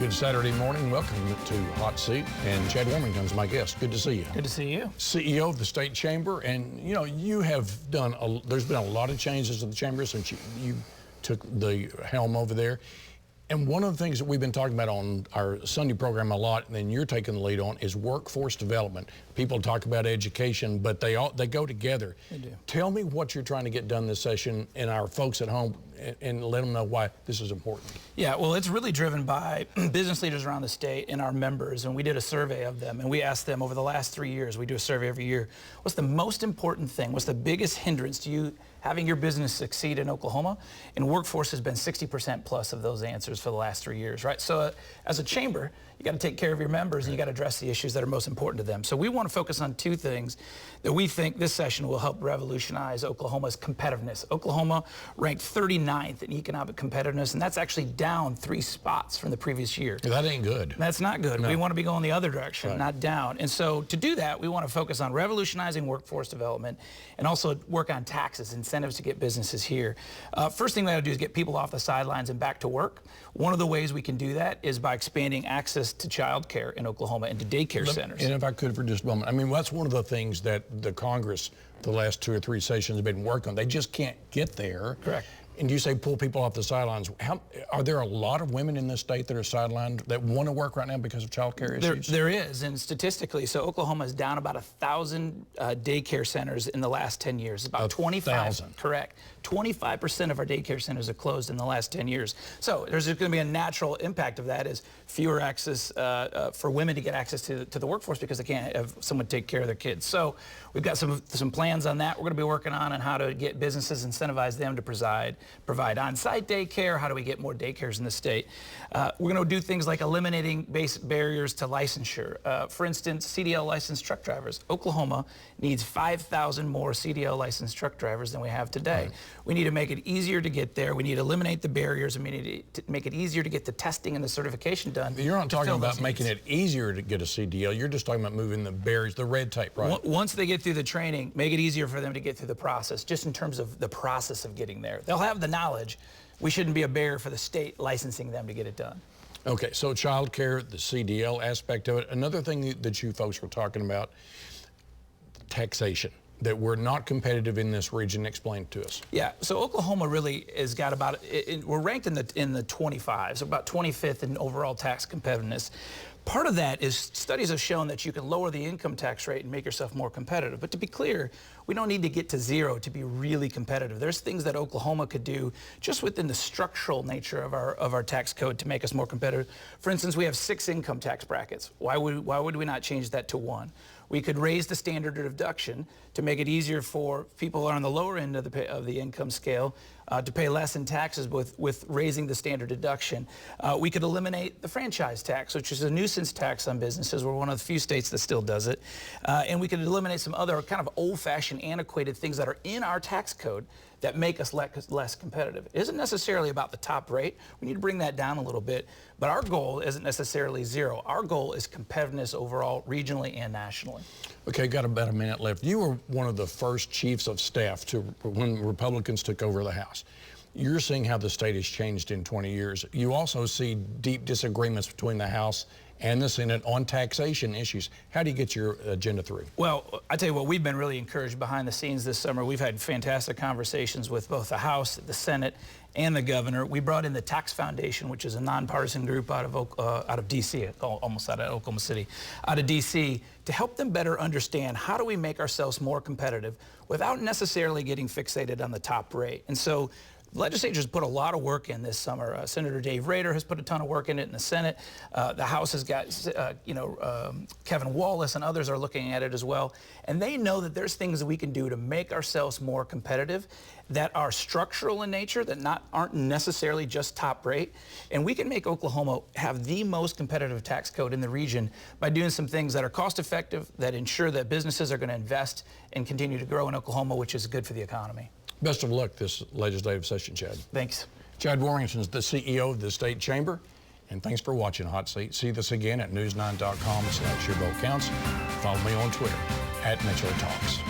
Good Saturday morning. Welcome to Hot Seat. And Chad Warmington's my guest. Good to see you. Good to see you. CEO of the State Chamber. And, you know, you have done, there's been a lot of changes in the Chamber since you took the helm over there. And one of the things that we've been talking about on our Sunday program a lot, and then you're taking the lead on, is workforce development. People talk about education, but they go together. They do. Tell me what you're trying to get done this session and our folks at home, and let them know why this is important. Yeah, well, it's really driven by business leaders around the state and our members, and we did a survey of them, and we asked them over the last 3 years, we do a survey every year, what's the most important thing, what's the biggest hindrance to you having your business succeed in Oklahoma? And workforce has been 60% plus of those answers for the last 3 years, right? So as a chamber, you got to take care of your members and you got to address the issues that are most important to them. So we want to focus on two things that we think this session will help revolutionize Oklahoma's competitiveness. Oklahoma ranked 39th in economic competitiveness, and that's actually down 3 spots from the previous year. That ain't good. That's not good. No. We want to be going the other direction, right, not down. And so to do that, we want to focus on revolutionizing workforce development and also work on taxes, incentives to get businesses here. First thing we got to do is get people off the sidelines and back to work. One of the ways we can do that is by expanding access to child care in Oklahoma and to daycare centers. And if I could for just a moment, I mean, that's one of the things that the Congress, the last 2 or 3 sessions, have been working on. They just can't get there. Correct. And you say pull people off the sidelines. Are there a lot of women in this state that are sidelined that want to work right now because of child care issues? There is, and statistically, so Oklahoma is down about 1,000 daycare centers in the last 10 years. About 1,000. Correct. 25% of our daycare centers have closed in the last 10 years. So there's going to be a natural impact of that is fewer access for women to get access to the workforce because they can't have someone take care of their kids. So we've got some plans on that. We're going to be working on how to get businesses, incentivize them to provide on-site daycare. How do we get more daycares in the state? We're going to do things like eliminating basic barriers to licensure. For instance, CDL licensed truck drivers. Oklahoma needs 5,000 more CDL licensed truck drivers than we have today. Right. We need to make it easier to get there. We need to eliminate the barriers, and we need to make it easier to get the testing and the certification done. You're not talking about making it easier to get a CDL. You're just talking about moving the barriers, the red tape, right? Once they get through the training, make it easier for them to get through the process, just in terms of the process of getting there. They'll have the knowledge. We shouldn't be a barrier for the state licensing them to get it done. Okay, so child care, the CDL aspect of it. Another thing that you folks were talking about, taxation, that we're not competitive in this region. Explain to us. Yeah, so Oklahoma really has got about, we're ranked in the 25s, so about 25th in overall tax competitiveness. Part of that is studies have shown that you can lower the income tax rate and make yourself more competitive. But to be clear, we don't need to get to 0 to be really competitive. There's things that Oklahoma could do just within the structural nature of our tax code to make us more competitive. For instance, we have 6 income tax brackets. Why would we not change that to 1? We could raise the standard of deduction to make it easier for people who are on the lower end of the income scale to pay less in taxes with raising the standard deduction. We could eliminate the franchise tax, which is a nuisance tax on businesses. We're one of the few states that still does it. And we could eliminate some other kind of old-fashioned, antiquated things that are in our tax code that make us less competitive. It isn't necessarily about the top rate. We need to bring that down a little bit. But our goal isn't necessarily 0. Our goal is competitiveness overall, regionally and nationally. Okay, got about a minute left. You were one of the first chiefs of staff when Republicans took over the House. You're seeing how the state has changed in 20 years. You also see deep disagreements between the House and the Senate on taxation issues. How do you get your agenda through? Well, I tell you what, we've been really encouraged behind the scenes this summer. We've had fantastic conversations with both the House, the Senate, and the governor. We brought in the Tax Foundation, which is a nonpartisan group out of D.C., almost out of Oklahoma City, out of D.C., to help them better understand how do we make ourselves more competitive without necessarily getting fixated on the top rate. And so the legislature's put a lot of work in this summer. Senator Dave Rader has put a ton of work in it in the Senate. The House has got, Kevin Wallace and others are looking at it as well. And they know that there's things that we can do to make ourselves more competitive that are structural in nature, that aren't necessarily just top rate. And we can make Oklahoma have the most competitive tax code in the region by doing some things that are cost effective, that ensure that businesses are going to invest and continue to grow in Oklahoma, which is good for the economy. Best of luck this legislative session, Chad. Thanks. Chad Warmington is the CEO of the State Chamber, and thanks for watching Hot Seat. See this again at news9.com/yourvotecounts. Follow me on Twitter @MetroTalks.